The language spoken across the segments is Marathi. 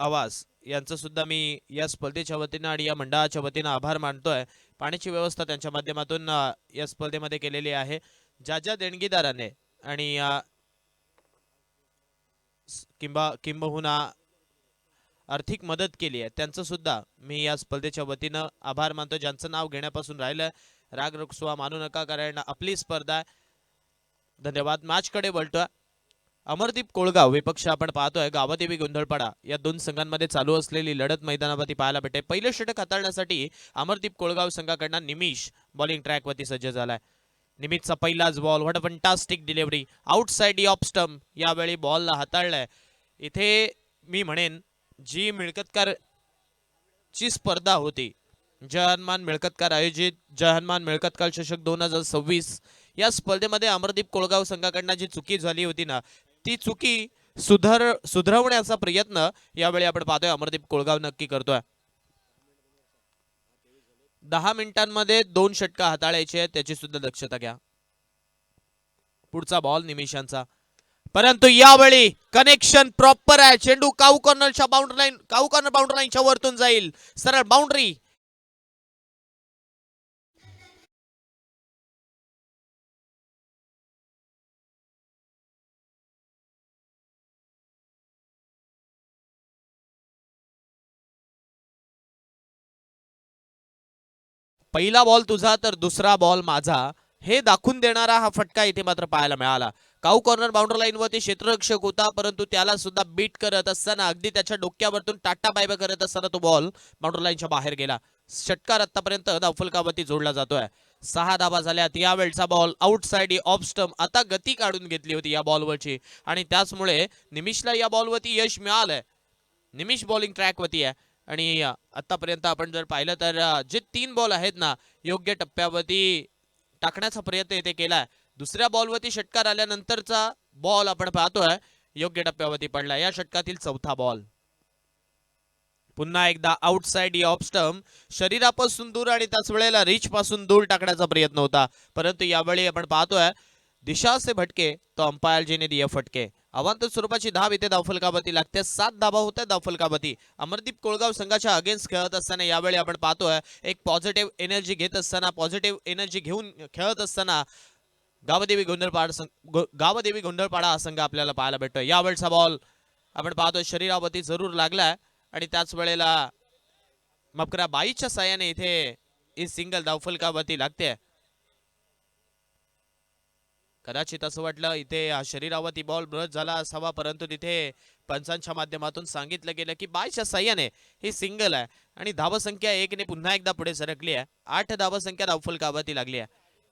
आवाज यांचं सुद्धा मी या स्पर्धेच्या वतीनं आणि या मंडळाच्या वतीनं आभार मानतोय. पाण्याची व्यवस्था त्यांच्या माध्यमातून या स्पर्धेमध्ये केलेली आहे. ज्या देणगीदाराने आणि किंबहुना आर्थिक मदत केली आहे त्यांचं सुद्धा मी या स्पर्धेच्या वतीनं आभार मानतो. ज्यांचं नाव घेण्यापासून राहिलं राग रुसवा मानू नका, कारण आपली स्पर्धा आहे. धन्यवाद. मॅचकडे वळतोय. अमरदीप कोळगाव विपक्ष आपण पाहतोय गावादेवी गोंधळपाडा या दोन संघांमध्ये चालू असलेली लढत मैदानावरती पाहायला भेटते. पहिलं षटक हाताळण्यासाठी अमरदीप कोळगाव संघाकडनं निमिष बॉलिंग ट्रॅकवरती सज्ज झालाय. निमिषचा पहिलाच ball, what a fantastic delivery, outside off stump. यावेळी बॉलला हाताळलाय. इथे मी म्हणेन जी मिळकतकार ची स्पर्धा होती, जहानमान मिळकतकार आयोजित जहानमान मिळकतकार चषक 2026 या स्पर्धेमध्ये अमरदीप कोळगाव संघाकडनं जी चुकी झाली होती ना, ती चुकी सुधारवण्याचा प्रयत्न यावेळी आपण पाहतोय अमरदीप कोळगाव नक्की करतोय. 10 मिनिटांमध्ये 2 षटका हाताळायचे आहेत, त्याची सुद्धा दक्षता घ्या. पुढचा बॉल निमिषांचा, परंतु यावेळी कनेक्शन प्रॉपर आहे. चेंडू काऊ कॉर्नरच्या बाउंड्री लाईनच्या वरतून जाईल, सरळ बाउंड्री. पहिला बॉल तुझा तर दुसरा बॉल माझा, हे दाखवून देणारा हा फटका इथे मात्र पाहायला मिळाला. काऊ कॉर्नर बाउंड्री लाईन वरती क्षेत्ररक्षक होता, परंतु त्याला सुद्धा बीट करत असताना अगदी त्याच्या डोक्यावरतून टाटा बाय करत असताना तो बॉल बाउंड्री लाईनच्या बाहेर गेला. षटकार आतापर्यंत धावफलकावरती जोडला जातोय. 6 धावा झाल्यात. यावेळचा बॉल आउटसाइड ऑफ स्टंप. आता गती काढून घेतली होती या बॉलवरची आणि त्याचमुळे निमिषला या बॉलवरती यश मिळालंय. निमिष बॉलिंग ट्रॅकवरती आहे आणि आतापर्यंत आपण जर पाहिलं तर जे 3 बॉल आहेत ना, योग्य टप्प्यावरती टाकण्याचा प्रयत्न इथे केलाय. दुसऱ्या बॉलवरती षटकार आल्यानंतरचा बॉल आपण पाहतोय योग्य टप्प्यावरती पडला. या षटकातील चौथा बॉल. पुन्हा एकदा आउटसाइड ऑफ स्टंप. शरीरापासून दूर आणि त्याच वेळेला रिच पासून दूर टाकण्याचा प्रयत्न होता, परंतु यावेळी आपण पाहतोय दिशा से भटके तो अंपायर जी ने दिया फटके. अवांतर स्वरूपाची धाव इथे धावफलकावरती लागते. 7 धावा होत्या धावफलकावरती. अमरदीप कोळगाव संघाच्या अगेन्स्ट खेळत असताना यावेळी आपण पाहतोय एक पॉझिटिव्ह एनर्जी घेत असताना, पॉझिटिव्ह एनर्जी घेऊन खेळत असताना गावदेवी गोंधळपाडा हा संघ आपल्याला पाहायला भेटतोय. यावेळचा बॉल आपण पाहतोय शरीरावरती जरूर लागलाय आणि त्याच वेळेला मकरा बाईच्या साह्याने इथे ही सिंगल धावफलकावरती लागते. कदाचित असं वाटलं इथे शरीरावरती बॉल ब्रश झाला असावा, परंतु तिथे पंचांच्या माध्यमातून सांगितलं गेलं की बायच्या साह्याने ही सिंगल आहे आणि धावसंख्या 1 ने पुन्हा एकदा पुढे सरकली आहे. 8 धावसंख्या धावफलकावरती लागली आहे.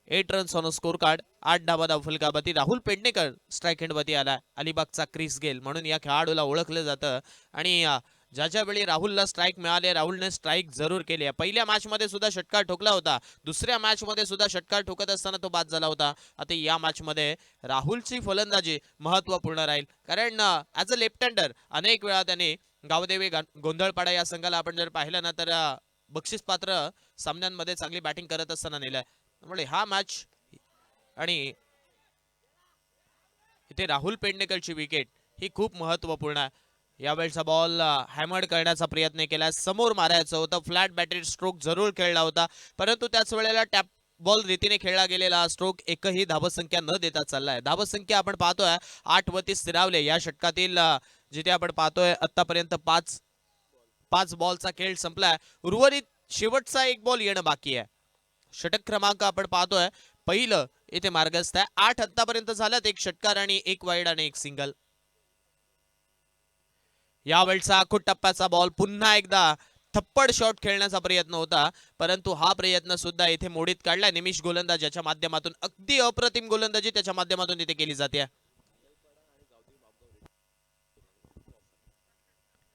8 रन्स ऑन स्कोर कार्ड. 8 धावा धावफलकावरती. राहुल पेडणेकर स्ट्राईक हँडवरती आला. अलिबागचा क्रिस गेल म्हणून या खेळाडूला ओळखलं जातं आणि ज्या वेळी राहुलला स्ट्राईक मिळाले, राहुलने स्ट्राईक जरूर केली आहे. पहिल्या मॅच मध्ये सुद्धा षटकार ठोकला होता, दुसऱ्या मॅच मध्ये सुद्धा षटकार ठोकत असताना तो बाद झाला होता. आता या मॅच मध्ये राहुलची फलंदाजी महत्वपूर्ण राहील, कारण ऍज अ लेफ्ट हँडर अनेक वेळा त्याने गावदेवी गोंधळपाडा या संघाला आपण जर पाहिलं ना तर बक्षीस पात्र सामन्यांमध्ये चांगली बॅटिंग करत असताना नेलाय. त्यामुळे हा मॅच आणि इथे राहुल पेडणेकरची विकेट ही खूप महत्वपूर्ण आहे. यावेळचा बॉल हॅमर्ड करण्याचा प्रयत्न केला, समोर मारायचं होतं, फ्लॅट बॅटेड स्ट्रोक जरूर खेळला होता, परंतु त्याच वेळेला टॅप बॉल रीतीने खेळला गेलेला स्ट्रोक एकही धावसंख्या न देता चाललाय. धावसंख्या आपण पाहतोय 8 वरती स्थिरावले. या षटकातील जिथे आपण पाहतोय आतापर्यंत 5 बॉलचा खेळ संपलाय. उर्वरित शेवटचा 1 बॉल येणं बाकी आहे. षटक क्रमांक आपण पाहतोय पहिलं इथे मार्गस्थ आहे. 8 आतापर्यंत झाल्यात, 1 षटकार आणि 1 वाईड आणि 1 सिंगल. यावेळचा आखूट टप्प्याचा बॉल पुन्हा एकदा थप्पड शॉट खेळण्याचा प्रयत्न होता, परंतु हा प्रयत्न सुद्धा इथे मोडीत काढला. निमिष गोलंदाज याच्या माध्यमातून अगदी अप्रतिम गोलंदाजी त्याच्या माध्यमातून इथे केली जाते.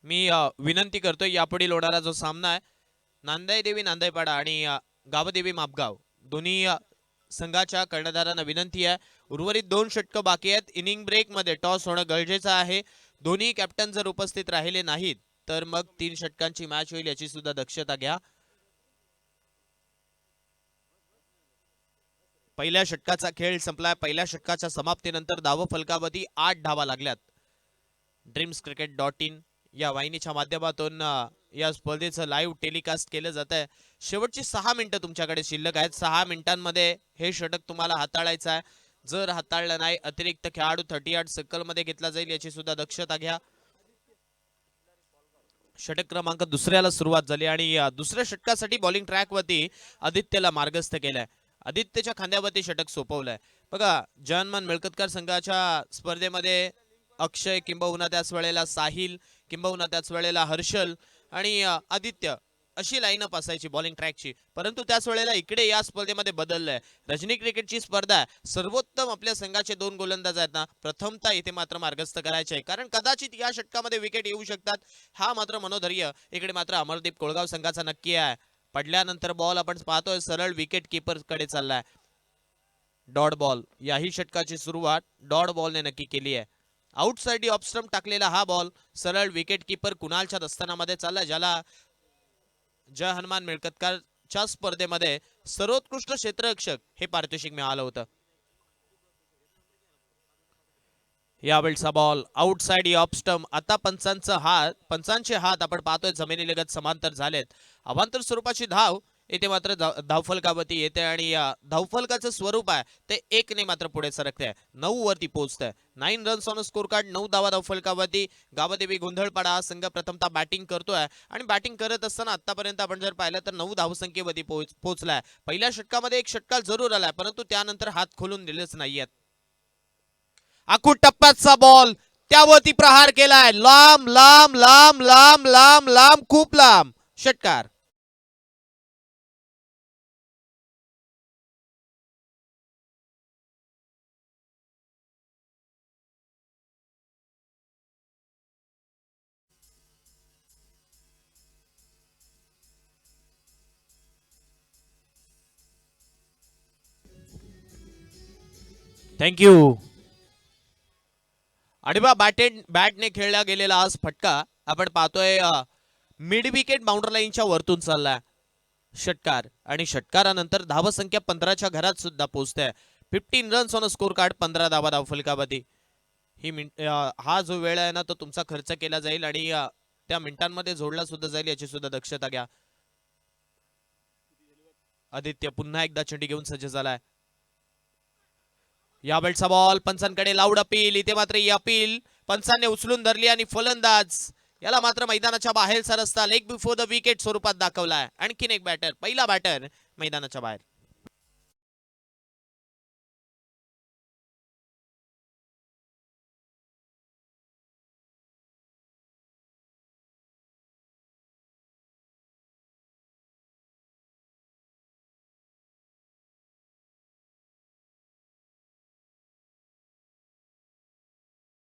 मी विनंती करतोय यापुढील होणारा जो सामना आहे नांदाई देवी नांदाईपाडा आणि गावदेवी मापगाव दोन्ही संघाच्या कर्णधारांना विनंती आहे, उर्वरित 2 षटक बाकी आहेत. इनिंग ब्रेक मध्ये टॉस होणं गरजेचं आहे. दोन्ही कॅप्टन जर उपस्थित राहिले नाहीत तर मग 3 षटकांची मॅच होईल, याची सुद्धा दक्षता घ्या. पहिल्या षटकाचा खेळ संपलाय. पहिल्या षटकाच्या समाप्तीनंतर धाव फलकावरती 8 धावा लागल्यात. ड्रीम्स क्रिकेट .in या वाहिनीच्या माध्यमातून या स्पर्धेचं लाईव्ह टेलिकास्ट केलं जात आहे. शेवटची 6 मिनिटं तुमच्याकडे शिल्लक आहेत. 6 मिनिटांमध्ये हे षटक तुम्हाला हाताळायचं आहे. जर हाताळलं नाही अतिरिक्त खेळाडू 38 सर्कल मध्ये घेतला जाईल, याची सुद्धा दक्षता घ्या. षटक क्रमांक दुसऱ्याला सुरुवात झाली आणि दुसऱ्या षटकासाठी बॉलिंग ट्रॅक वरती आदित्यला मार्गस्थ केलाय. आदित्यच्या खांद्यावरती षटक सोपवलंय. बघा, जनमन मिळकतकार संघाच्या स्पर्धेमध्ये अक्षय, किंबहुना त्याच वेळेला साहिल, किंबहुना त्याच वेळेला हर्षल आणि आदित्य अशी लाईनअप असायची बॉलिंग ट्रॅकची. परंतु त्याच वेळेला इकडे या स्पर्धेमध्ये बदललंय. रजनी क्रिकेटची स्पर्धा आहे. सर्वोत्तम आपल्या संघाचे 2 गोलंदाज आहेत ना, प्रथमतः इथे मात्र मार्गस्थ करायचे आहे, कारण कदाचित या षटकामध्ये विकेट येऊ शकतात. हा मात्र मनोधैर्य इकडे मात्र अमरदीप कोळगाव संघाचा नक्की आहे. पडल्यानंतर बॉल आपण पाहतोय सरळ विकेट किपर कडे चाललाय. डॉट बॉल, याही षटकाची सुरुवात डॉट बॉलने नक्की केली आहे. आउटसाइड ऑफ स्टंप टाकलेला हा बॉल सरळ विकेट किपर कुणालच्या दस्तानामध्ये चालला, ज्याला जय हनुमान मिळकतकारच्या स्पर्धेमध्ये सर्वोत्कृष्ट क्षेत्ररक्षक हे पारितोषिक मिळालं होतं. यावेळचा बॉल आउटसाइड ऑफ स्टंप. आता पंचांचे हात आपण पाहतोय जमिनीलगत समांतर झालेत. अवांतर स्वरूपाची धाव इथे मात्र धावफलकावरती येते आणि या धावफलकाचं स्वरूप आहे ते 1 ने मात्र पुढे सरकते. 9 वरती पोहोचतंय. 9 रन्स ऑन स्कोर कार्ड, 9 धावा धावफलकावरती. गावादेवी गोंधळपाडा हा संघ प्रथमतः बॅटिंग करतोय आणि बॅटिंग करत असताना आतापर्यंत आपण जर पाहिलं तर 9 धावसंख्येवरती पोहोचलाय. पहिल्या षटकामध्ये एक षटकार जरूर आलाय, परंतु त्यानंतर हात खोलून दिलेच नाहीयेत. आखूड टप्प्याचा बॉल, त्यावरती प्रहार केलाय. लांब लांब लांब लांब लांब लांब, खूप लांब षटकार. थँक्यू. आणि बा बॅटने खेळला गेलेला आज फटका आपण पाहतोय मिड विकेट बाउंड्री लाईनच्या वरतून चाललाय षटकार आणि षटकारानंतर धावसंख्या 15च्या घरात सुद्धा पोहोचते. 15 रन्स ऑन स्कोर कार्ड, 15 धावा धावफलकावरती. हा जो वेळ आहे ना तो तुमचा खर्च केला जाईल आणि त्या मिनिटांमध्ये जोडला सुद्धा जाईल, याची सुद्धा दक्षता घ्या. आदित्य पुन्हा एकदा चेंडी घेऊन सज्ज झालाय. यावेळचा बॉल पंचांकडे लाऊड अपील. इथे मात्र ही अपील पंचांनी उचलून धरली आणि फलंदाज याला मात्र मैदानाच्या बाहेरचा रस्ता लेग बिफोर द विकेट स्वरूपात दाखवलाय. आणखीन एक बॅटर, पहिला बॅटर मैदानाच्या बाहेर.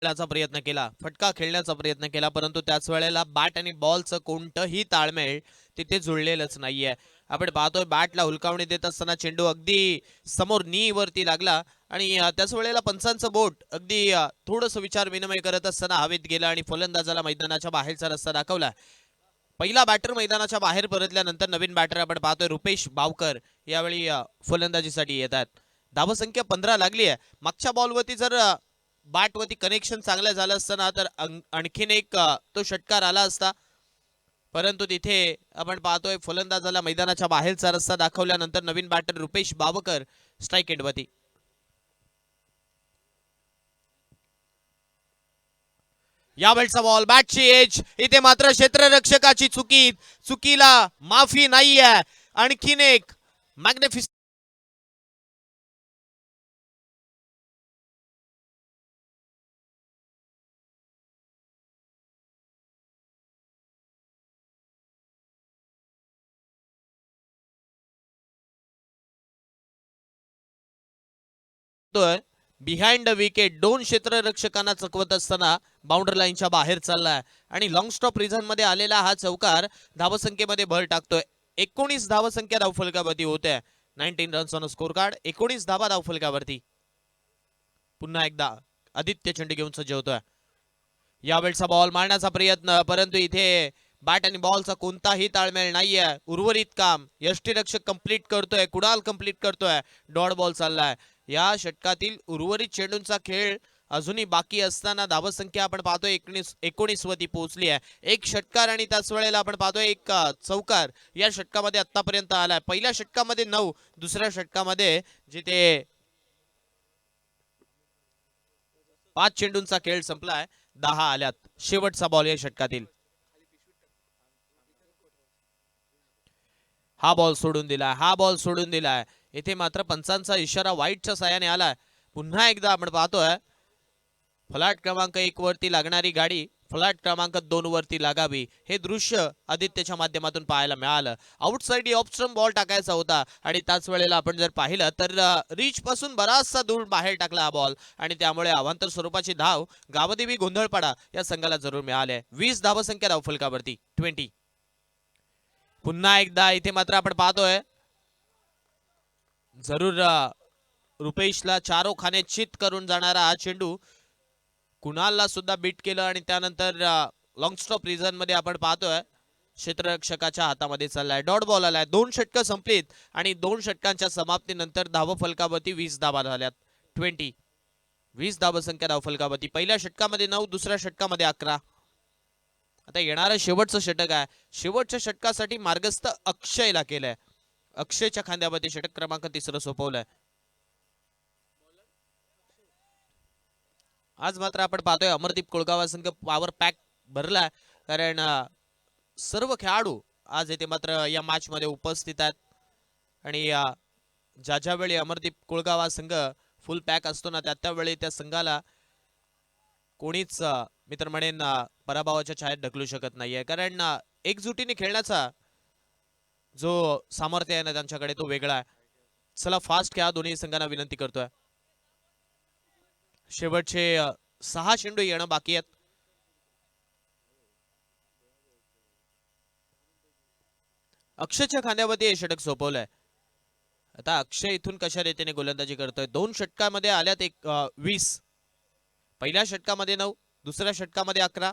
प्रयत्न केला, फटका खेळण्याचा प्रयत्न केला, परंतु त्याच वेळेला बॅट आणि बॉलचं कोणतंही ताळमेळ तिथे जुळलेलंच नाहीये. आपण पाहतोय बॅटला हुलकावणी देत असताना चेंडू अगदी समोर नी वरती लागला आणि त्याच वेळेला पंचांचं बोट अगदी थोडस विचार विनिमय करत असताना हवेत गेला आणि फलंदाजाला मैदानाच्या बाहेरचा रस्ता दाखवला. पहिला बॅटर मैदानाच्या बाहेर परतल्यानंतर नवीन बॅटर आपण पाहतोय रुपेश बावकर यावेळी फलंदाजीसाठी येतात. धावसंख्या 15 लागली आहे. मागच्या बॉलवरती जर बॅटवरती कनेक्शन चांगलं झालं असतं ना तर आणखीन एक तो षटकार आला असता, परंतु तिथे आपण पाहतोय फलंदाजाला मैदानाच्या बाहेरचा रस्ता दाखवल्यानंतर नवीन बॅटर रुपेश बावकर स्ट्राईक एंडवरती. यावेळचा बॉल बॅटची एज, इथे मात्र क्षेत्ररक्षकाची चुकीला माफी नाहीये. आणखीन एक मॅग्निफिसंट बिहाइंड द विकेट 2 क्षेत्ररक्षकांना चकवत असताना बाउंड्री लाईनच्या बाहेर चाललाय आणि लॉंग स्टॉप रिझन मध्ये आलेला हा चौकार धावसंख्येमध्ये भर टाकतोय. 19 धावसंख्या धावफलकावरती होते. 19 रन्स ऑन स्कोर कार्ड, 19 धावा धावफलकावरती. पुन्हा एकदा आदित्य चेंडू घेऊन सज्ज होतोय. यावेळचा बॉल मारण्याचा प्रयत्न, परंतु इथे बॅट आणि बॉलचा कोणताही ताळमेळ नाहीये. उर्वरित काम यष्टीरक्षक कंप्लीट करतोय, कुणाल कंप्लीट करतोय. डॉट बॉल चाललाय. या षटकातील उर्वरित चेंडूंचा खेळ अजूनही बाकी असताना धावसंख्या आपण पाहतोय 19 वरती पोहोचली आहे. एक षटकार आणि त्याच वेळेला आपण पाहतोय एक चौकार या षटकामध्ये आतापर्यंत आलाय. पहिल्या षटकामध्ये 9, दुसऱ्या षटकामध्ये जिथे 5 चेंडूंचा खेळ संपलाय 10 आल्यात. शेवटचा बॉल या षटकातील. हा बॉल सोडून दिलाय, हा बॉल सोडून दिलाय. इथे मात्र पंचांचा इशारा वाईटच्या साह्याने आलाय. पुन्हा एकदा आपण पाहतोय फलाट क्रमांक 1 वरती लागणारी गाडी फलाट क्रमांक 2 वरती लागावी, हे दृश्य आदित्यच्या माध्यमातून पाहायला मिळालं. आउटसाइड ऑफ स्टंप बॉल टाकायचा होता आणि त्याच वेळेला आपण जर पाहिलं तर रीच पासून बराचसा दूर बाहेर टाकला हा बॉल आणि त्यामुळे अवांतर स्वरूपाची धाव गावदेवी गोंधळपाडा या संघाला जरूर मिळाले. 20 धावसंख्या धावफलकावरती 20. पुन्हा एकदा इथे मात्र आपण पाहतोय जरूर रुपेशला चारो खाने चित करून जाणारा हा चेंडू कुणालला सुद्धा बीट केलं आणि त्यानंतर लॉंग स्टॉप रिझन मध्ये आपण पाहतोय क्षेत्ररक्षकाच्या हातामध्ये चाललाय. डॉट बॉल आलाय. 2 षटकं संपलीत आणि 2 षटकांच्या समाप्तीनंतर धावफलकावरती 20 धावा झाल्यात. 20. 20 धावसंख्या धावफलकावरती. पहिल्या षटकामध्ये 9, दुसऱ्या षटकामध्ये 11. आता येणारं शेवटचं षटक आहे. शेवटच्या षटकासाठी मार्गस्थ अक्षयला केलंय. अक्षयच्या खांद्यावरती षटक क्रमांक 3 सोपवलंय. आज मात्र आपण पाहतोय अमरदीप कोळगावा संघ पॉवर पॅक भरला, कारण सर्व खेळाडू आज येथे मात्र या मॅच मध्ये उपस्थित आहेत आणि ज्या ज्या वेळी अमरदीप कोळगावा संघ फुल पॅक असतो ना त्यावेळी त्या संघाला कोणीच मित्र म्हणेन पराभवाच्या छायेत ढकलू शकत नाहीये, कारण एकजुटीने खेळण्याचा जो सामर्थ्य आहे ना त्यांच्याकडे तो वेगळा आहे. चला फास्ट खेळा दोन्ही संघांना विनंती करतोय. शेवटचे 6 चेंडू येणं बाकी आहेत. अक्षयच्या खांद्यावरती हे षटक सोपवलंय. आता अक्षय इथून कशा रीतीने गोलंदाजी करतोय. 2 षटकामध्ये आल्यात 20. पहिल्या षटकामध्ये 9, दुसऱ्या षटकामध्ये 11.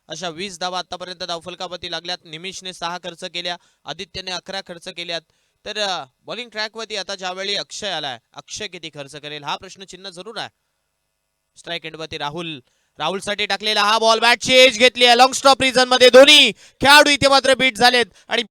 अशा 20 धावा आतापर्यंत धावफलकावरती लागल्यात. निमिषने 6 खर्च केल्या, आदित्यने 11 खर्च केल्यात. तर बॉलिंग ट्रॅकवरती आता ज्यावेळी अक्षय आलाय, अक्षय किती खर्च करेल हा प्रश्न चिन्ह जरूर आहे. स्ट्राइक एंडवरती राहुल साठी टाकलेला हा बॉल बॅटची एज घेतली आहे. लॉंग स्टॉप रिझन मध्ये दोन्ही खेळाडू इथे मात्र बीट झालेत आणि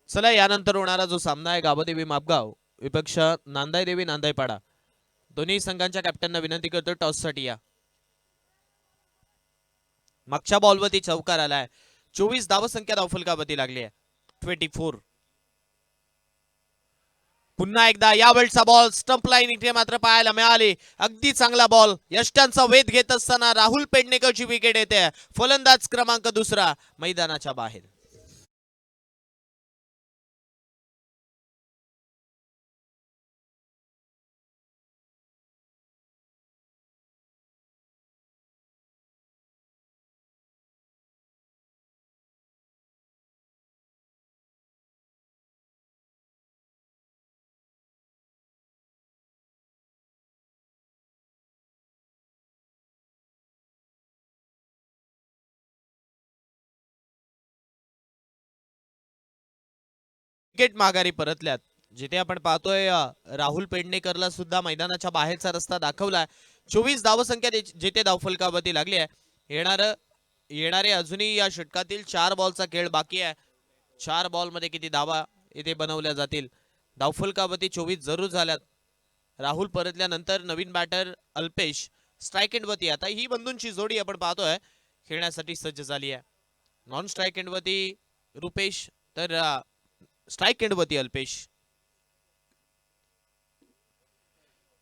चला यानंतर होणारा जो सामना आहे गावदेवी मापगाव विपक्ष नांदाई देवी नांदाईपाडा. दोन्ही संघांच्या कॅप्टनना विनंती करतो टॉस साठी या. मागच्या बॉलवरती चौकार आलाय. 24 धावसंख्या धावफलकावरती लागली आहे. 24. पुन्हा एकदा यावेळचा बॉल स्टंप लाईन इथे मात्र पाहायला मिळाली. अगदी चांगला बॉल. यष्टांचा वेध घेत असताना राहुल पेडणेकरची विकेट येते. फलंदाज क्रमांक 2 मैदानाच्या बाहेर. विकेट माघारी परतल्यात. जिथे आपण पाहतोय राहुल पेडणेकरला सुद्धा मैदानाच्या बाहेरचा रस्ता दाखवलाय. 24 धावसंख्या जिथे धावफलकावरती लागली आहे. येणारे अजूनही या षटकातील 4 बॉलचा खेळ बाकी आहे. 4 बॉल मध्ये किती धावा इथे बनवल्या जातील. धावफलकावरती 24 जरूर झाल्यात. राहुल परतल्यानंतर नवीन बॅटर अल्पेश स्ट्राइक एंडवरती. आता ही बंधूंची जोडी आपण पाहतोय खेळण्यासाठी सज्ज झाली आहे. नॉन स्ट्राइक एंडवरती रुपेश तर स्ट्राइक एंडवरती अल्पेश.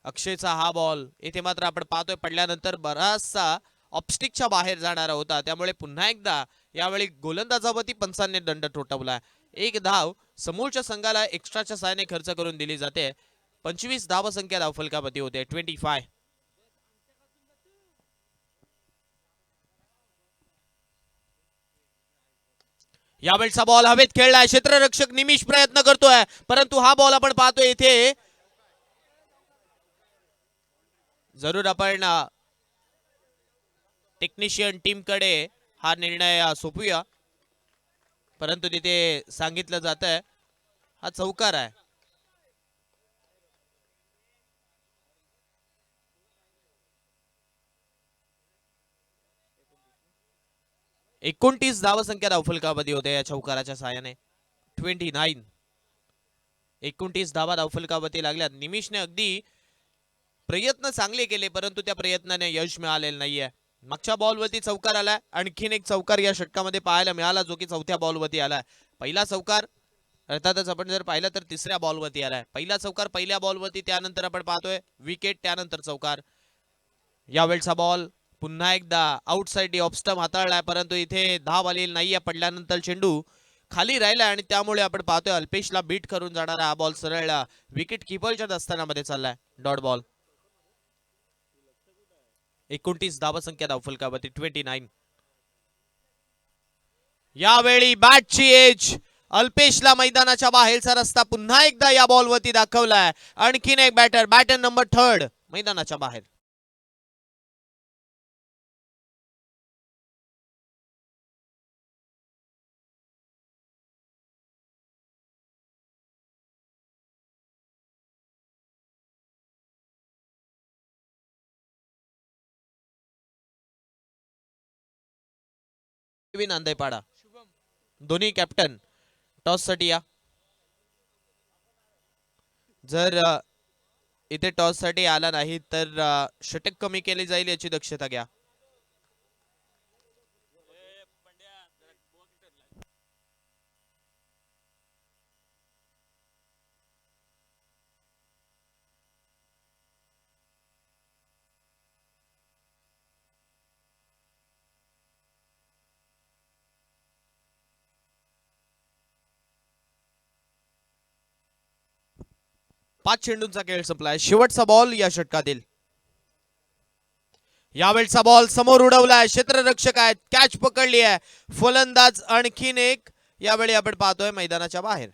अक्षयचा हा बॉल इथे मात्र आपण पाहतोय पडल्यानंतर बराचसा ऑपस्टिकच्या बाहेर जाणारा होता, त्यामुळे पुन्हा एकदा यावेळी गोलंदाजावरती पंचांनी दंड ठोठावला. 1 धाव समोरच्या संघाला एक्स्ट्राच्या साहाय्याने खर्च करून दिली जाते. 25 धावसंख्या धावफलकावरती होते. 25. यावेळचा बॉल हवेत खेळलाय, क्षेत्ररक्षक निमिष प्रयत्न करतोय, परंतु हा बॉल आपण पाहतोय इथे जरूर आपण टेक्निशियन टीम कडे हा निर्णय सोपूया, परंतु तिथे सांगितलं जात आहे हा चौकार आहे. 29 धावसंख्या धावफलकामध्ये होते या चौकाराच्या साहाय्याने. 29 29 धावा धावफलकावरती लागल्या. निमिषने अगदी प्रयत्न चांगले केले, परंतु त्या प्रयत्नाने यश मिळालेलं नाहीये. मागच्या बॉलवरती चौकार आलाय, आणखीन एक चौकार या षटकामध्ये पाहायला मिळाला, जो की चौथ्या बॉलवरती आलाय. पहिला चौकार अर्थातच आपण जर पाहिलं तर तिसऱ्या बॉलवरती आलाय. पहिला चौकार पहिल्या बॉलवरती, त्यानंतर आपण पाहतोय विकेट, त्यानंतर चौकार. यावेळचा बॉल पुन्हा एकदा आउटसाइड ऑफ स्टंप हाताळलाय, परंतु इथे धाव आलेली नाहीये. पडल्यानंतर चेंडू खाली राहिला आणि त्यामुळे आपण पाहतोय अल्पेशला बीट करून जाणारा हा बॉल सरळ विकेट किपरच्या दस्तानामध्ये चाललाय. Dot ball. 29 धावसंख्या धावफलकावरती 29. यावेळी बॅटची एज अल्पेशला मैदानाच्या बाहेरचा रस्ता पुन्हा एकदा या बॉलवरती दाखवलाय. आणखीन एक बॅटर नंबर 3 मैदानाच्या बाहेर. नांदेपाडा दोन्ही कॅप्टन टॉस साठी या. जर इथे टॉस साठी आला नाही तर षटक कमी केले जाईल याची दक्षता घ्या. पाच चेंडूंचा खेळ संपलाय. शेवटचा बॉल या षटकातील. यावेळचा बॉल समोर उडवलाय, क्षेत्ररक्षक आहेत, कॅच पकडली आहे. फलंदाज आणखीन एक यावेळी आपण पाहतोय मैदानाच्या बाहेर.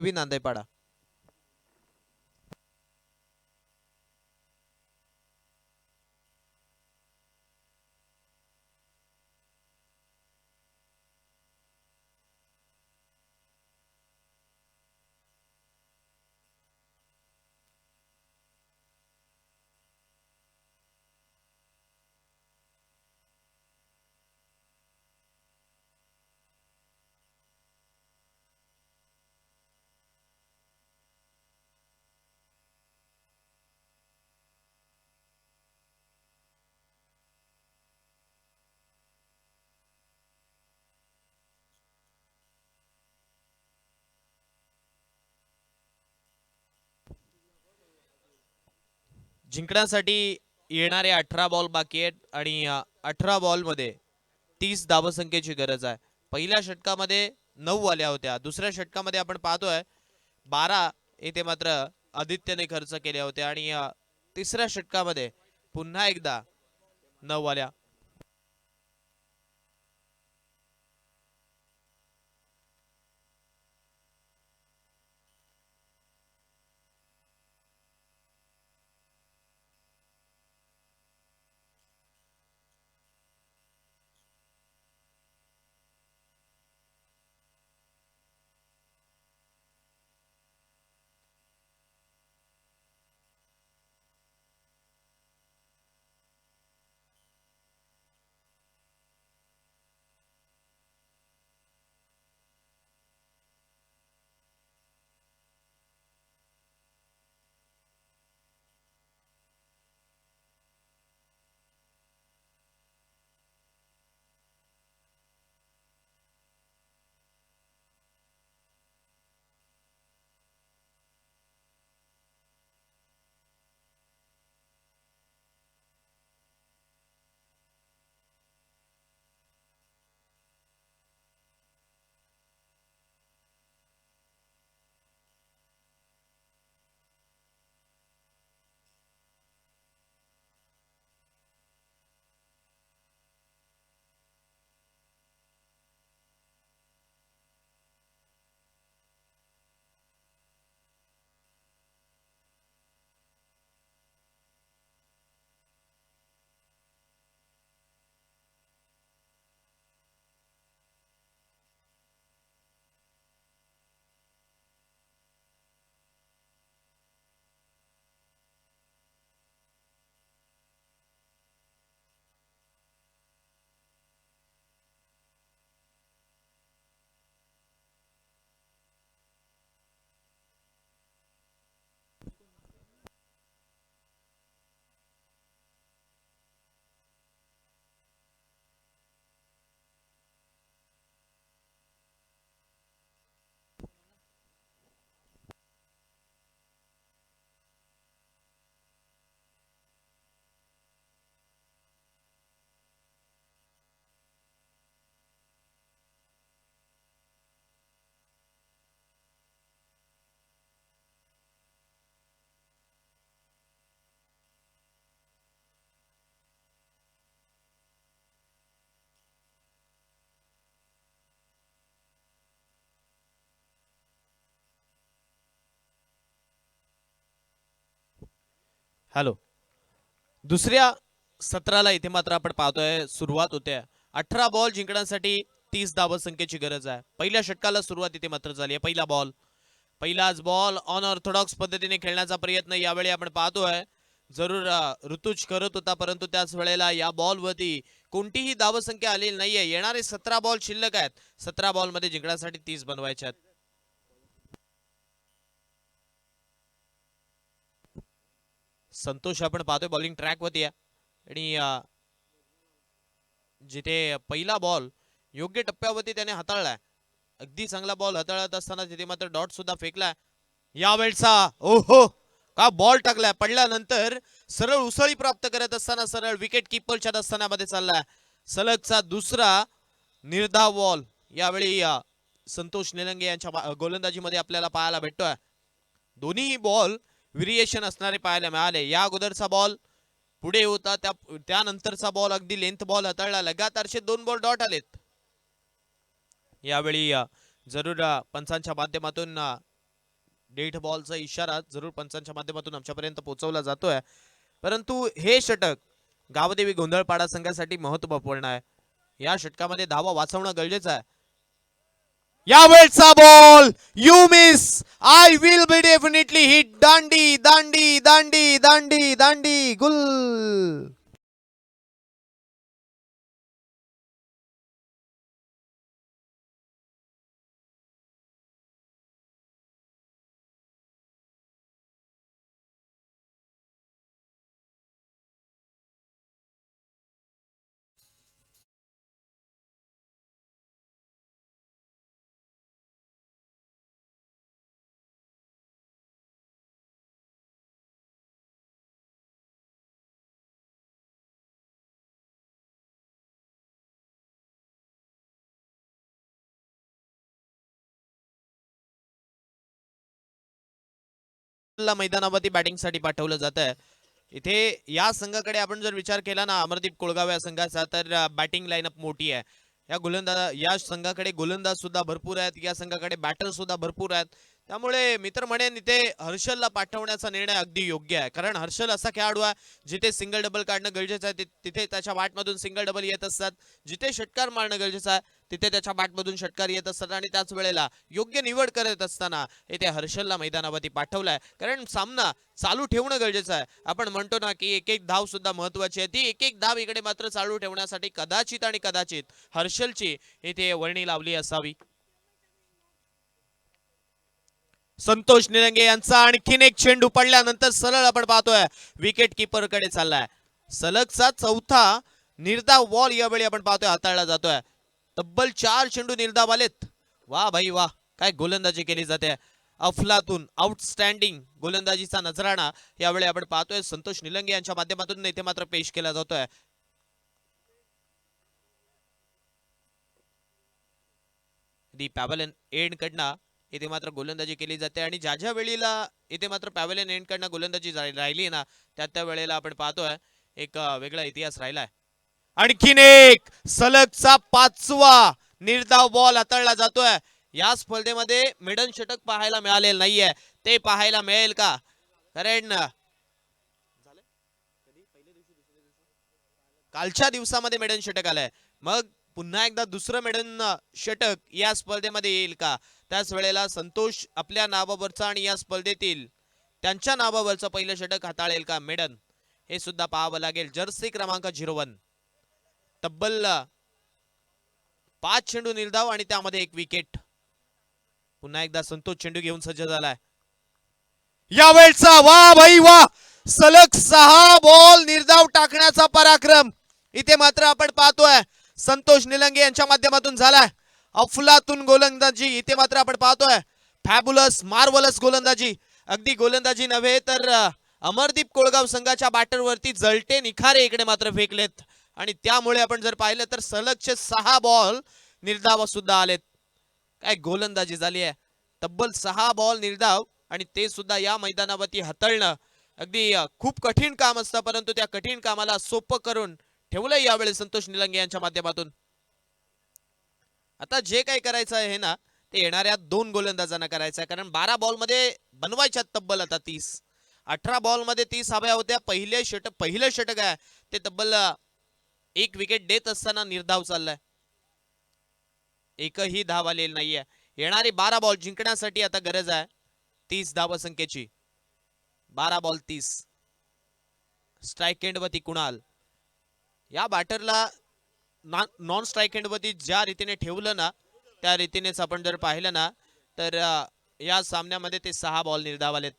नांदेपाडा जिंकण्यासाठी येणारे 18 बॉल बाकी आहेत आणि 18 बॉल मध्ये 30 धावसंख्येची गरज आहे. पहिल्या षटकामध्ये 9 आल्या होत्या, दुसऱ्या षटकामध्ये आपण पाहतोय 12 येथे मात्र आदित्यने खर्च केले होते आणि तिसऱ्या षटकामध्ये पुन्हा एकदा 9 आल्या. हॅलो. दुसऱ्या सत्राला इथे मात्र आपण पाहतोय सुरुवात होते. 18 बॉल जिंकण्यासाठी 30 धावसंख्येची गरज आहे. पहिल्या षटकाला सुरुवात इथे मात्र झाली आहे. पहिला बॉल, पहिलाच बॉल अनऑर्थोडॉक्स पद्धतीने खेळण्याचा प्रयत्न यावेळी आपण पाहतोय. जरूर ऋतुज करत होता, परंतु त्याच वेळेला या बॉलवरती कोणतीही धावसंख्या आलेली नाहीये. येणारे 17 बॉल शिल्लक आहेत. 17 बॉल मध्ये जिंकण्यासाठी 30 बनवायचे आहेत. संतोष आपण पाहतोय बॉलिंग ट्रॅक वरती आहे आणि जिथे पहिला बॉल योग्य टप्प्यावरती त्याने हाताळलाय. अगदी चांगला बॉल हाताळत असताना तिथे मात्र डॉट सुद्धा फेकलाय. यावेळचा ओहो का बॉल टाकलाय. पडल्यानंतर सरळ उसळी प्राप्त करत असताना सरळ विकेट किपरच्या दस्तानामध्ये चाललाय. सलगचा दुसरा निर्धाव बॉल यावेळी संतोष निलंगे यांच्या गोलंदाजीमध्ये आपल्याला पाहायला भेटतोय. दोन्ही बॉल व्हेरिएशन असणारे पाहायला मिळाले. या अगोदरचा बॉल पुढे होता, त्यानंतरचा बॉल अगदी लेंथ बॉल हाताळला. लगातारचे 2 बॉल डॉट आलेत. यावेळी जरूर पंचांच्या माध्यमातून डेट बॉलचा इशारा जरूर पंचांच्या माध्यमातून आमच्यापर्यंत पोहोचवला जातोय. परंतु हे षटक गावदेवी गोंधळपाडा संघासाठी महत्त्वपूर्ण आहे. या षटकामध्ये धावा वाचवणं गरजेचं आहे. यावेळचा ball you miss, I will be definitely hit. दांडी दांडी दांडी दांडी दांडी गुल. मैदानावरती बॅटिंगसाठी पाठवलं जात आहे. इथे या संघाकडे आपण जर विचार केला ना अमरदीप कोळगाव या संघाचा, तर बॅटिंग लाईनअप मोठी आहे. या संघाकडे गोलंदाज सुद्धा भरपूर आहेत. या संघाकडे बॅटर सुद्धा भरपूर आहेत. त्यामुळे मित्र म्हणेन इथे हर्षलला पाठवण्याचा निर्णय अगदी योग्य आहे. कारण हर्षल असा खेळाडू आहे जिथे सिंगल डबल काढणं गरजेचं आहे, तिथे त्याच्या बॅटमधून सिंगल डबल येत असतात. जिथे षटकार मारणं गरजेचं आहे तिथे त्याच्या बॅटमधून षटकार येत असतात. आणि त्याच वेळेला योग्य निवड करत असताना इथे हर्षलला मैदानावरती पाठवलाय. कारण सामना चालू ठेवणं गरजेचं आहे. आपण म्हणतो ना की एक एक धाव सुद्धा महत्वाची आहे. ती एक एक धाव इकडे मात्र चालू ठेवण्यासाठी कदाचित आणि कदाचित हर्षलची इथे वर्णी लावली असावी. संतोष निलंगे यांचा आणखीन एक चेंडू पडल्यानंतर सरळ आपण पाहतोय विकेट किपर कडे चाललाय. सलगचा चौथा निर्धाव बॉल यावेळी आपण पाहतोय हाताळला जातोय. तब्बल 4 चेंडू निर्धाव आलेत. वा भाई वा, काय गोलंदाजी केली जाते. अफलातून आउटस्टँडिंग गोलंदाजीचा नजराणा यावेळी आपण पाहतोय संतोष निलंगे यांच्या माध्यमातून इथे मात्र पेश केला जातोय. दी पॅव्हलियन एंड कडनं इथे मात्र गोलंदाजी केली जाते. आणि ज्या ज्या वेळेला इथे मात्र पॅव्हलियन एंड कडनं गोलंदाजी राहिली ना त्या वेळेला आपण पाहतोय एक वेगळा इतिहास राहिलाय. आणखीन एक सलगचा 5वा निर्धाव बॉल हाताळला जातोय. या स्पर्धेमध्ये मिडन षटक पाहायला मिळालेलं नाहीये. ते पाहायला मिळेल का? कारण कालच्या दिवसामध्ये मिडन षटक आलंय. मग पुन्हा एकदा दुसरं मिडन षटक या स्पर्धेमध्ये येईल का? त्याच वेळेला संतोष आपल्या नावावरचं आणि या स्पर्धेतील त्यांच्या नावावरचं पहिलं षटक हाताळेल का मिडन, हे सुद्धा पाहावं लागेल. जर्सी क्रमांक 01. तब्बल 5 चेंडू निर्धाव आणि त्यामध्ये 1 विकेट. पुन्हा एकदा संतोष चेंडू घेऊन सज्ज झालाय. यावेळचा वा भाई वा, सलग 6 बॉल निर्धाव टाकण्याचा पराक्रम इथे मात्र आपण पाहतोय संतोष निलंगे यांच्या माध्यमातून झालाय. अफलातून गोलंदाजी इथे मात्र आपण पाहतोय. फॅब्युलस मार्वलस गोलंदाजी. अगदी गोलंदाजी नव्हे तर अमरदीप कोळगाव संघाच्या बॅटरवरती जळते निखारे इकडे मात्र फेकलेत. आणि त्यामुळे आपण जर पाहिलं तर सलगचे 6 बॉल निर्धाव सुद्धा आलेत. काय गोलंदाजी झाली आहे. तब्बल 6 बॉल निर्धाव आणि ते सुद्धा या मैदानावरती हाताळणं अगदी खूप कठीण काम असतं. परंतु त्या कठीण कामाला सोपं करून ठेवलंय यावेळी संतोष निलंगे यांच्या माध्यमातून. आता जे काही करायचं आहे ना ते येणाऱ्या 2 गोलंदाजांना करायचं आहे. कारण 12 बॉल मध्ये बनवायच्या तब्बल आता 30. 18 बॉल मध्ये 30 हव्या होत्या. पहिलं षटक आहे ते तब्बल 1 विकेट देत असताना निर्धाव चाललाय. एकही धाव आलेली नाहीये. येणारी 12 बॉल जिंकण्यासाठी आता गरज आहे 30 धावसंख्येची. 12 बॉल 30. स्ट्राईक एंडवरती कुणाल. या बॅटरला नॉन स्ट्राईक एंडवरती ज्या रीतीने ठेवलं ना त्या रीतीनेच आपण जर पाहिलं ना तर या सामन्यामध्ये ते 6 बॉल निर्धाव आलेत.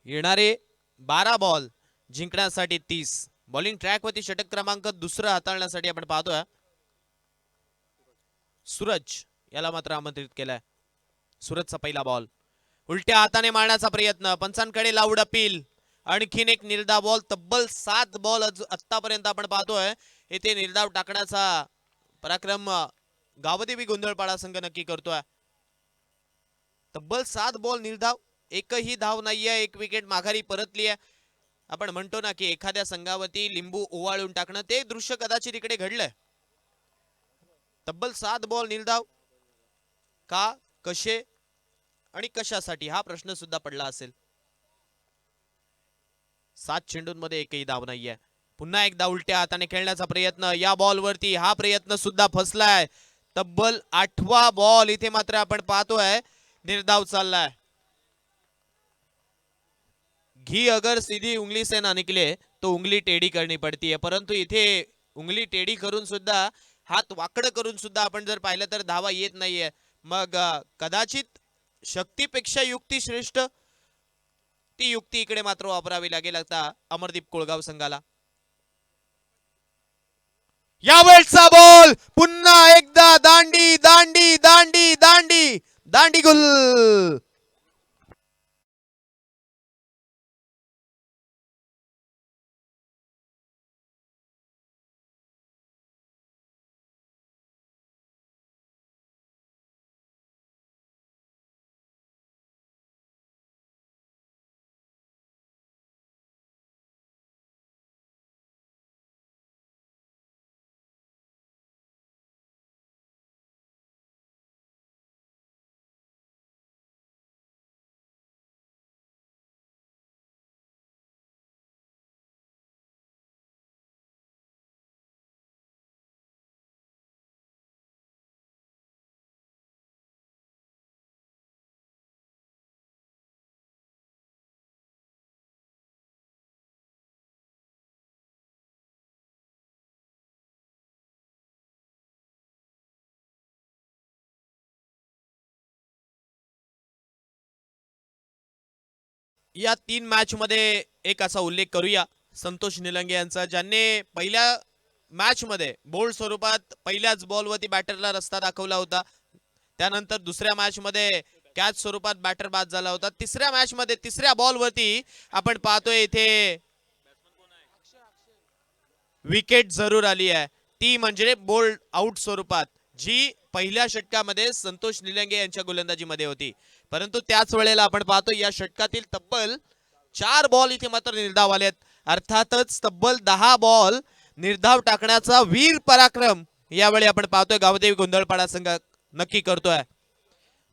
येणारे 12 बॉल जिंकण्यासाठी 30. बॉलिंग ट्रॅकवरती षटक क्रमांक दुसरा हाताळण्यासाठी आपण पाहतोय सूरज याला मात्र आमंत्रित केलाय. सूरजचा पहिला बॉल उलट्या हाताने मारण्याचा प्रयत्न. पंचांकडे लाऊड अपील. आणखीन एक निर्धाव बॉल. तब्बल 7 बॉल आतापर्यंत आपण पाहतोय येथे निर्धाव टाकण्याचा पराक्रम गावदेवी गोंधळपाडा संघ नक्की करतोय. तब्बल 7 बॉल निर्धाव. एकही धाव नाहीये. 1 विकेट माघारी परतली आहे. आपण म्हणतो ना की एखाद्या संघावरती लिंबू ओवाळून टाकणं ते दृश्य कदाचित इकडे घडलंय. तब्बल 7 बॉल निर्धाव. का, कसे आणि कशासाठी हा प्रश्न सुद्धा पडला असेल. 7 चेंडूंमध्ये एकही धाव नाहीये. पुन्हा एकदा उलट्या हाताने खेळण्याचा प्रयत्न. या बॉलवरती हा प्रयत्न सुद्धा फसलाय. तब्बल 8वा बॉल इथे मात्र आपण पाहतोय निर्धाव चाललाय. घी अगर सीधी उंगली से ना निकले तो उंगली टेढ़ी करनी पड़ती है. परंतु इथे उंगली टेढ़ी करून सुद्धा हात वाकड करून सुद्धा आपण जर पाहिलं तर धावा येत नाहीये. मग कदाचित शक्तीपेक्षा युक्ती श्रेष्ठ. ती युक्ती इकडे मात्र वापरावी लागेल आता अमरदीप कोळगाव संघाला. यावेळचा बॉल पुन्हा एकदा दांडी दांडी दांडी दांडी दांडी गुल. या 3 मॅच मध्ये एक असा उल्लेख करूया संतोष निलंगे यांचा, ज्यांनी पहिल्या मॅच मध्ये बोल्ड स्वरूपात पहिल्याच बॉलवरती बॅटरला रस्ता दाखवला होता. त्यानंतर दुसऱ्या मॅच मध्ये कॅच स्वरूपात बॅटर बाद झाला होता. तिसऱ्या मॅच मध्ये तिसऱ्या बॉलवरती आपण पाहतोय इथे विकेट जरूर आली आहे. ती म्हणजे बोल्ड आउट स्वरूपात, जी पहिल्या षटकामध्ये संतोष निलंगे यांच्या गोलंदाजीमध्ये होती. परंतु त्याच वेळेला आपण पाहतो या षटकातील तब्बल 4 बॉल इथे मात्र निर्धाव आलेत. अर्थातच तब्बल 10 बॉल निर्धाव टाकण्याचा वीर पराक्रम यावेळी आपण पाहतोय गावदेवी गोंधळपाडा संघ नक्की करतोय.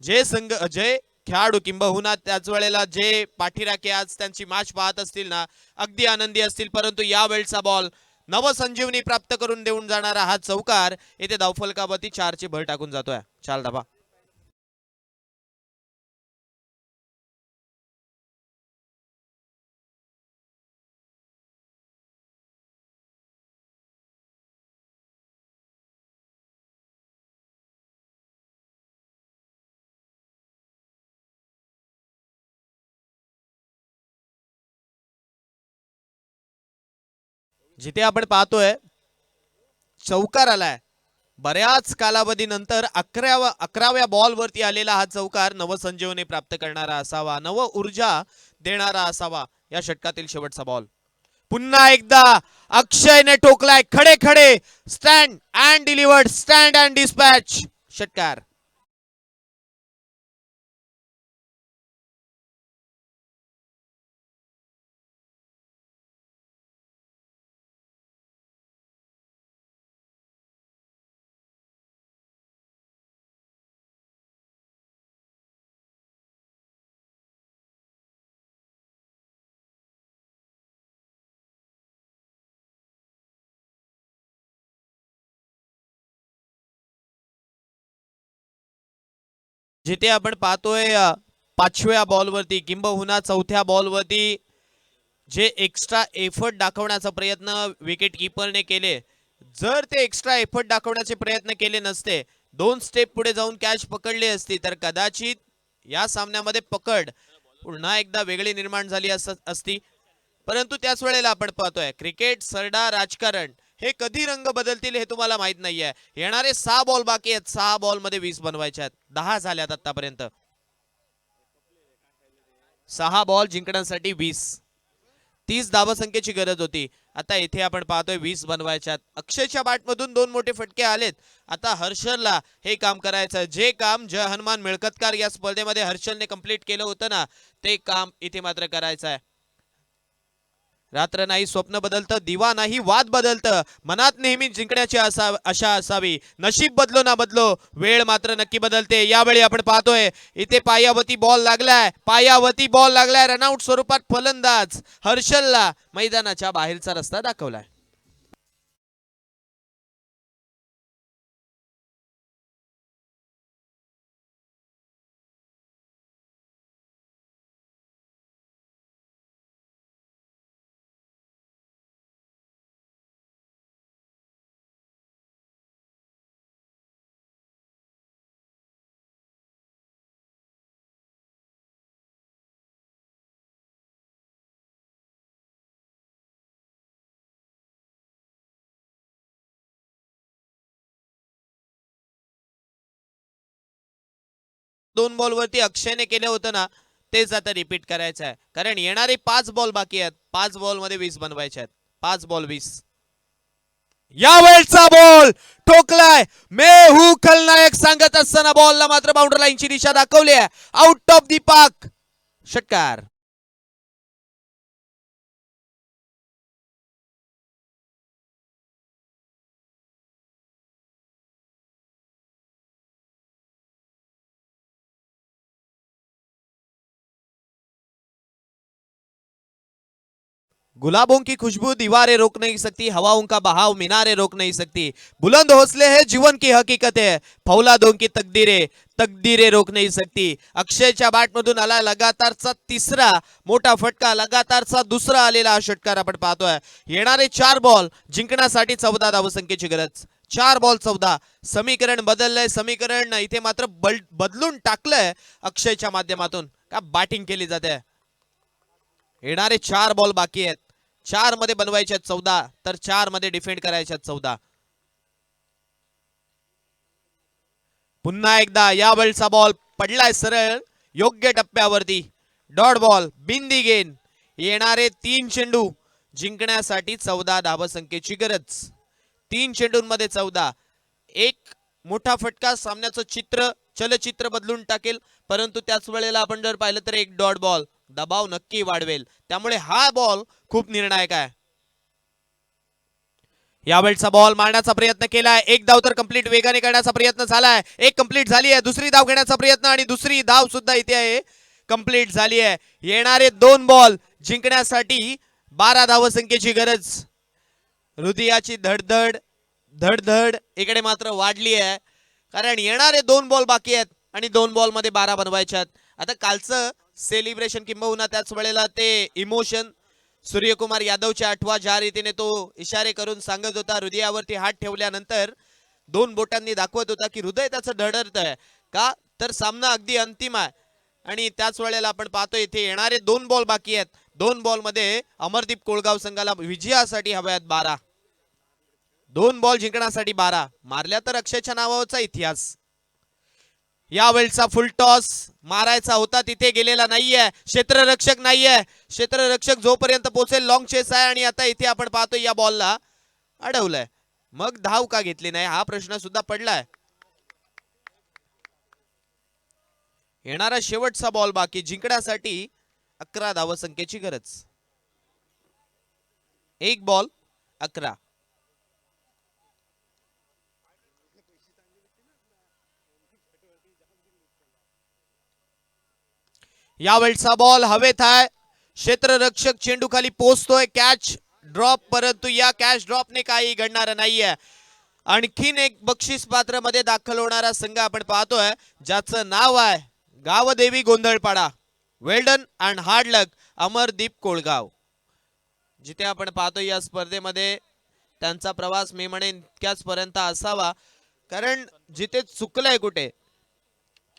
जे खेळाडू किंबहुना त्याच वेळेला जे पाठीराखे आज त्यांची मॅच पाहत असतील ना अगदी आनंदी असतील. परंतु यावेळचा बॉल नवसंजीवनी प्राप्त करून देऊन जाणारा हा चौकार येथे धावफलकावरती 4ची भर टाकून जातोय. 4 धावा. जिथे आपण पाहतोय चौकार आलाय. बऱ्याच कालावधीनंतर 11व्या बॉलवरती आलेला हा चौकार नवसंजीवनी प्राप्त करणारा असावा, नव ऊर्जा देणारा असावा. या षटकातील शेवटचा बॉल पुन्हा एकदा अक्षयने ठोकलाय. खडे खडे stand and delivered, stand and dispatch षटकार. जिथे आपण पाहतोय 5व्या बॉलवरती किंबहुना 4थ्या बॉलवरती जे एक्स्ट्रा एफर्ट दाखवण्याचा प्रयत्न विकेट किपरने केले, जर ते एक्स्ट्रा एफर्ट दाखवण्याचे प्रयत्न केले नसते, 2 स्टेप पुढे जाऊन कॅच पकडली असती, तर कदाचित या सामन्यामध्ये पकड पुन्हा एकदा वेगळी निर्माण झाली असती. परंतु त्याच वेळेला आपण पाहतोय क्रिकेट, सरडा, राजकारण हे कधी रंग बदलतील हे तुम्हाला माहित नाहीये. येणारे 6 बॉल बाकी आहेत. 6 बॉल मध्ये 20 बनवायचे आहेत. 10 झाल्यात आतापर्यंत. 6 बॉल जिंकण्यासाठी 20. 30 धावसंख्येची गरज होती. आता इथे आपण पाहतोय 20 बनवायच्यात. अक्षयच्या बॅटमधून 2 मोठे फटके आलेत. आता हर्षलला हे काम करायचं, जे काम जय हनुमान मिळकतकार या स्पर्धेमध्ये हर्षलने कंप्लीट केलं होतं ना, ते काम इथे मात्र करायचं आहे. रात्र नाही स्वप्न बदलतं, दिवा नाही वाद बदलतं, मनात नेहमी जिंकण्याची आशा असावी. नशीब बदलो ना बदलो, वेळ मात्र नक्की बदलते. यावेळी आपण पाहतोय इथे पायावती बॉल लागलाय, रनआउट स्वरूपात फलंदाज हर्षलला मैदानाच्या बाहेरचा रस्ता दाखवलाय. दोन बॉलवरती अक्षयने केलं होतं ना, तेच आता रिपीट करायचं आहे. कारण येणारे 5 बॉल बाकी आहेत. 5 बॉल मध्ये 20 बनवायचे आहेत. 5 बॉल 20. यावेळचा बॉल ठोकलाय. मे हू खलनायक सांगत असताना बॉलला मात्र बाउंड्री लाईनची दिशा दाखवली आहे. आउट ऑफ दी पाक, षटकार. गुलाबों की खुशबू दीवारें रोक नहीं सकती, हवाओं का बहाव मीनारें रोक नहीं सकती, बुलंद हौसले है जीवन की हकीकत है, फौलादों की तकदीरें रोक नहीं सकती. अक्षयच्या बॅटमधून आला लगातारचा 3रा मोठा फटका, लगातारचा 2रा आलेला हा षटकार आपण पाहतोय. येणारे 4 बॉल जिंकण्यासाठी 14 धावसंख्येची गरज. 4 बॉल 14. समीकरण बदललंय. समीकरण इथे मात्र बदलून टाकलंय अक्षयच्या माध्यमातून. का बॅटिंग केली जाते. येणारे 4 बॉल बाकी आहेत. 4 मध्ये बनवायचे 14, तर 4 मध्ये डिफेंड करायचे 14. पुन्हा एकदा यावेळचा बॉल पडलाय सरळ योग्य टप्प्यावरती. डॉट बॉल, बिंदी गेन. येणारे 3 चेंडू जिंकण्यासाठी 14 धावसंख्येची गरज. 3 चेंडूंमध्ये 14. एक मोठा फटका सामन्याचं चलचित्र बदलून टाकेल. परंतु त्याच वेळेला आपण जर पाहिलं तर एक डॉट बॉल दबाव नक्की वाढवेल. त्यामुळे हा बॉल खूप निर्णायक आहे. यावेळचा बॉल मारण्याचा प्रयत्न केलाय. एक धाव तर कंप्लीट वेगाने करण्याचा प्रयत्न झालाय. एक कंप्लीट झाली आहे. दुसरी धाव घेण्याचा प्रयत्न आणि दुसरी धाव सुद्धा इथे आहे, कंप्लीट झाली आहे. येणारे 2 बॉल जिंकण्यासाठी 12 धावसंख्येची गरज. हृदयाची धडधड इकडे मात्र वाढली आहे. कारण येणारे 2 बॉल बाकी आहेत आणि 2 बॉल मध्ये 12 बनवायचे आहेत. आता कालचं सेलिब्रेशन किंबहुना त्याच वेळेला ते इमोशन सूर्यकुमार यादवच्या आठवा, ज्या रीतीने तो इशारे करून सांगत होता, हृदयावरती हात ठेवल्यानंतर 2 बोटांनी दाखवत होता की हृदय त्याचं धडधडतंय. का तर सामना अगदी अंतिम आहे. आणि त्याच वेळेला आपण पाहतो इथे येणारे 2 बॉल बाकी आहेत. 2 बॉल मध्ये अमरदीप कोळगाव संघाला विजयासाठी हव्यात 12. 2 बॉल जिंकण्यासाठी 12 मारल्या तर अक्षयच्या नावावरचा इतिहास. यावेळचा फुल टॉस मारायचा होता, तिथे गेलेला नाहीये. क्षेत्ररक्षक नाहीये. क्षेत्ररक्षक जोपर्यंत पोहोचेल लॉंग चेस आहे. आणि आता इथे आपण पाहतो या बॉलला अडवलंय. मग धाव का घेतली नाही हा प्रश्न सुद्धा पडलाय. येणारा शेवटचा बॉल बाकी, जिंकण्यासाठी 11 धावसंख्येची गरज. 1 बॉल 11. यावेळचा बॉल हवेत आहे. क्षेत्ररक्षक चेंडू खाली पोहोचतोय. कॅच ड्रॉप, परंतु या कॅच ड्रॉपने काही घडणार नाहीये. आणखीन एक बक्षीस पात्र मध्ये दाखल होणारा संघ आपण पाहतोय, ज्याचं नाव आहे Gavdevi Gondhalpada. Well done and hard लक अमरदीप कोळगाव. जिथे आपण पाहतो या स्पर्धेमध्ये त्यांचा प्रवास मी म्हणेन इतक्याच पर्यंत असावा, कारण जिथे चुकलंय कुठे,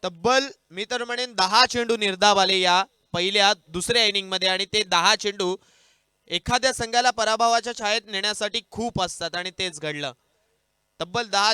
तब्बल मी तर म्हणेन 10 चेंडू निर्धाव आले या पहिल्या दुसऱ्या इनिंग मध्ये, आणि ते 10 चेंडू एखाद्या संघाला पराभवाच्या छायेत नेण्यासाठी खूप असतात आणि तेच घडलं. तब्बल 10